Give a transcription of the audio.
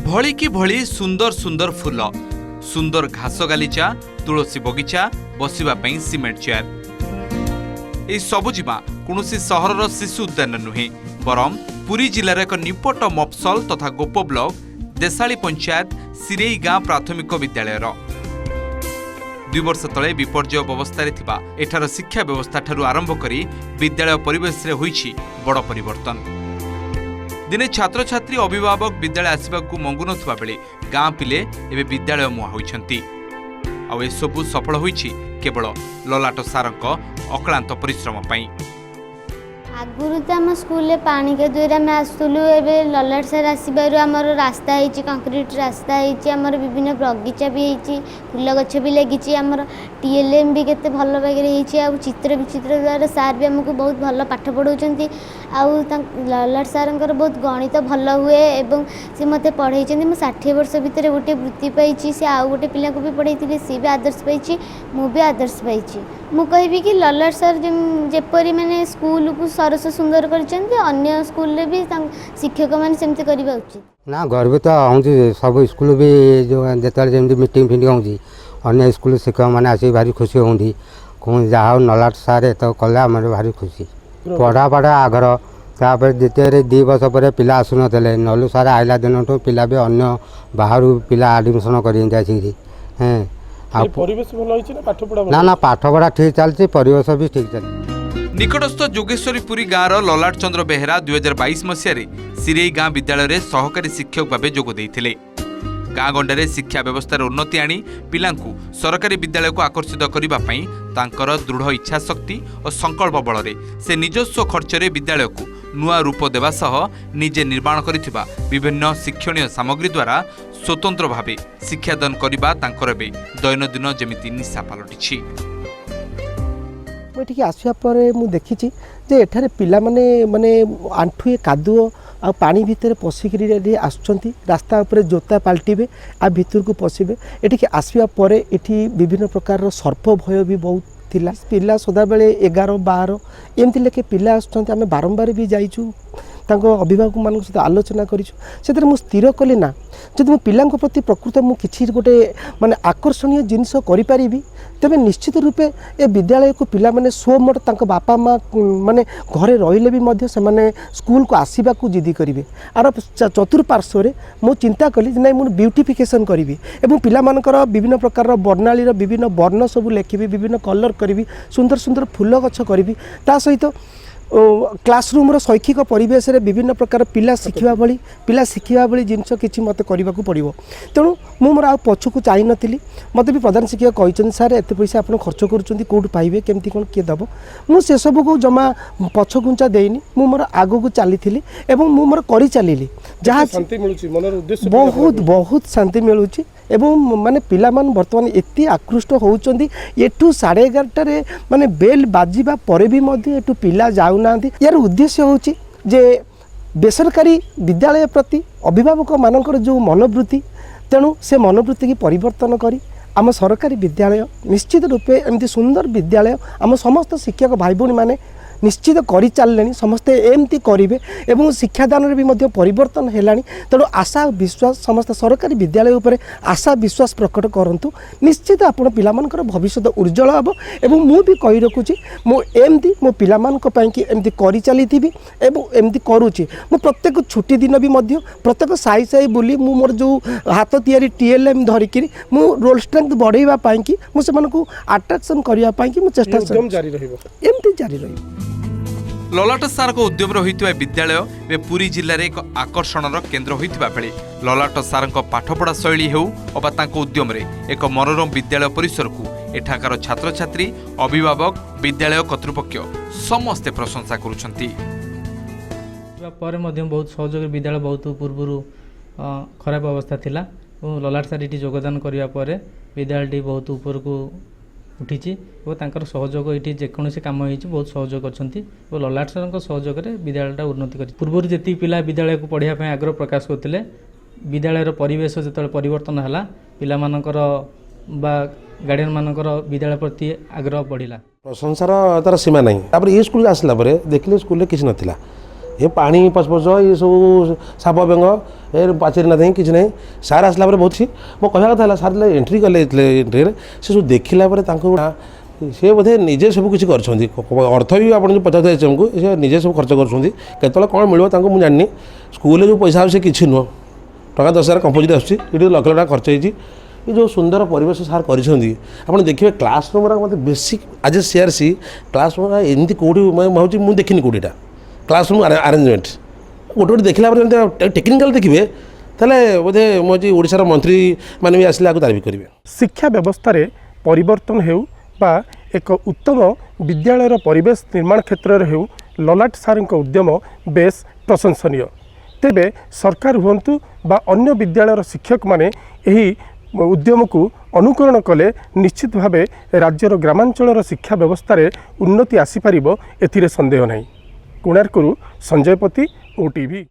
भली की भली सुंदर सुंदर फूल, सुंदर घास गालीचा, तुलसी बगीचा, बसिबा पई सीमेंट चेयर। ए सबुजिमा कौनसी सहरर शिशु उद्यान नुहे, बरम पुरी जिलार एक निपट मफसल तथा गोप ब्लॉक देसाली पंचायत सिरेई गाँ प्राथमिक विद्यालय। 2 वर्ष तले विपर्यय अवस्था एठार शिक्षा व्यवस्था ठारू आरंभ करी विद्यालय परिवेश रे होईछि बड़ परिवर्तन। दिने छात्र छात्री अभिभावक विद्यालय आसवाक मंगु नथिबा बेले गाँ पिले एबे विद्यालय मुहां होइछंती। आ एसबु सफल होइछि केवल ललाट सारक अक्लांत परिश्रम पई। आगुरु तो आम स्कूल पानी के द्वारा आम आसलु ए ललाट सार आसबार आमर रास्ता होती कंक्रीट रास्ता होती आमर विभिन्न बगीचा भी होती फूल गछ भी लगी आमर टीएलएम भी केते भल भागे हो चित्र विचित्र द्वारा सार भी आमको बहुत भल पाठ पढ़ाऊँ आउ ललाट सार बहुत गणित भल हुए एवं सी मत पढ़े 60 वर्ष भितर गोटे वृत्ति पाई सी आउ गोटे पिला को भी पढ़ाई सी भी आदर्श पाई मु भी आदर्श पाई मु कहबी कि ललाट सार जेपरी मैंने स्कूल को सरस सुंदर कर स्कूल रे भी शिक्षक मैंने सेमती करवा उचित ना गर्वित हूँ सब स्कूल भी जो जिते मीटिंग फिटिंग होती अन्य स्कूल शिक्षक मैंने आस भारी खुशी होती कौन जहाँ नलाट सार एत कले आम भारी खुशी पढ़ा पढ़ा आग्रह तापर द्वितीय 2 वर्ष पर पिला आसुन नलू सार आइला दिन पिला भी अन्य बाहर पिला आडमिशन कर ना पाठ पढ़ा ठीक चलती परिवेश भी ठीक चलती। निकटस्थ जोगेश्वरीपुरी गाँव ललाट चंद्र बेहेरा 2022 मसीह सिरेई गाँ विद्यालय सहकारी शिक्षक भाव जोग देइथिले। गाँ गंडारे शिक्षा व्यवस्था उन्नति आनी पिलांकु सरकारी विद्यालय को आकर्षित करबा पई तांकर दृढ़ इच्छा शक्ति और संकल्प बल से निजस्व खर्चरे विद्यालय को नुआ रूप देवा सह निजे निर्माण करिथिबा विभिन्न शिक्षणीय सामग्री द्वारा स्वतंत्र भावे शिक्षादान करबा तांकर बे दैनंदिन जेमिति निशा पलटिछि। एठिक आसवा पर मु देखी जे एठारे पिला माने आंठुए कादुओ आ पानी भितर पशिकी आसुंच रास्ता उपर जोता पाल्टिबे आ भितर को पशिबे। एठिक आसवा पर एठी विभिन्न प्रकार सर्प भय भी बहुत थिला। पिला सदा बेले 11-12 एमती लेके पिला आसुंच आमे बारंबार भी जाइछु अभिभावक मान सहित आलोचना कर मु स्थिर कली ना जब मो पिला प्रति प्रकृत मु किछि गोटे माने आकर्षणीय जिनस करिपारिबी तेबे निश्चित रूपे ए विद्यालय को पिला माने स्वमत तांको बापा माँ माने घरे रहिले भी मध्य से माने स्कूल को आसीबा को जिदी करिवे। आर चतुर्पार्श्व रे मो चिंता कली नै मु ब्यूटिफिकेशन करिवि एवं पिला मानकर विभिन्न प्रकार वर्णालीर विभिन्न वर्ण सब लेखिबि विभिन्न कलर करिवि सुंदर सुंदर फूल गछ करिवि ता सहित क्लासरूम रो शैक्षिक परिवेश रे विभिन्न प्रकार पिला शिखिबा भली जिनस किछि मते करबा को पड़िबो। तेणु मु मोर आ पछकु चाहि नथिली मते भी प्रधान शिक्षक कहिछन सर एते पैसा आपण खर्च करूछन्ती कोड पाइबे केमती कोन के दबो मु से सब को जमा पछकुंचा देइनी मु मोर आगो को चलीथिली एवं मु मोर करि चलीली जहा शांति मिलुची मनर उद्देश्य बहुत शांति मिलुची एवं माने पिला मान वर्तमान एति आकृष्ट होउचंदी एठू 11:30 माने बेल बाजिबा परे भी मध्य एठू पिला जाउ नांती। यार उद्देश्य होची जे बेसरकारी विद्यालय प्रति अभिभावक मानकर जो मनोवृत्ति तेणु से मनोवृत्ति की परिवर्तन करी आम सरकारी विद्यालय निश्चित रूपे एमती सुंदर विद्यालय आम समस्त शिक्षक भाई भौणी माने निश्चित करि चललेनी समस्ते एमती करिवे एवं शिक्षादान रे भी मध्य परिवर्तन हेलानी। तेणु आशा विश्वास समस्त सरकारी विद्यालय उपरे आशा विश्वास प्रकट करंतु निश्चित आपण पिला मानकर भविष्य उज्जवल हबो एवं मु भी कहि रखुची मु एमती मो पिला मानक पई कि एमती करि चलीथिबी एवं एमती करूची मु प्रत्येक छुट्टी दिन भी मध्य प्रत्येक साई साई बुली मु मोर जो हाथ तैयारी टीएलएम धरिकी मु रोल स्ट्रेंथ बढ़ाइबा पई कि मु से मानकु अट्रैक्शन करिया पई कि मु चेष्टा जारी रहिबो एमती जारी रहिबो। ललाट सार को उद्यम होइतिबा विद्यालय वे पुरी जिले में एक आकर्षणर केन्द्र होइतिबा बेले ललाट सार पाठपढ़ा शैली हेउ अबा तांको उद्यम रे एक मनोरम विद्यालय परिसर को एठाकार छात्र छात्री अभिभावक विद्यालय कर्तृपक्ष समस्ते प्रशंसा करुछंती। पर बहुत सहयोग विद्यालय बहुत पूर्व खराब अवस्था थिला ललाट सार ये योगदान करने पर विद्यालय बहुत ऊपर को उठी और तांकर सहयोग ये जेकोसी कम हो बहुत सहयोग कर ललाट सार सहयोग विद्यालयटा उन्नति कर पूर्व जी पिला विद्यालय को पढ़ाई आग्रह प्रकाश करते विद्यालय परिवेश जो परिवर्तन है पिला गार्डियन मानकर विद्यालय प्रति आग्रह बढ़ला प्रशंसार तार सीमा ना ये स्कूल आसला देखिले स्कूल किसी नाला ये पानी पचपच ये सब साप बेंग ए पाचेरी ना कि नहीं सार आसला बहुत सी मो कह कथा सार एंट्री कले एंट्री से सब देखला सी बोधे निजे सब किसी अर्थ भी आप पचार आमको से निजे सब खर्च कर कौन मिले मुझे जानी स्कूल जो पैसा आसे कि नुह टका 10,000 कंपोजिट आसूँ लक्ष लाख खर्च होती ये जो सुंदर परिवेश सार कर देखिए क्लासरूम मत बेसिक आज ए CRC क्लासरूम एमती कौटी मुझे मुझे देखनी कौटीटा क्लासरूम आरेंजमेंट गोटे गोटे देखला टेक्निकाल देखिए ताले बोधे मुझे ओडिशार मंत्री माने भी आसिले आगे तारीफ करेंगे। शिक्षा व्यवस्था रे परिवर्तन हेउ बा एक उत्तम विद्यालयर परिवेश निर्माण क्षेत्र में हेउ ललाट सार उद्यम बेस प्रशंसनीय। तेबे सरकार हुंतु बा अन्य विद्यालयर शिक्षक माने एही उद्यम को अनुकरण कले निश्चित भावे राज्यर ग्रामांचलर शिक्षा व्यवस्था रे उन्नति आसीपारिबो एथिरे संदेह नहीं। कोणार्करू संजय पति OTV।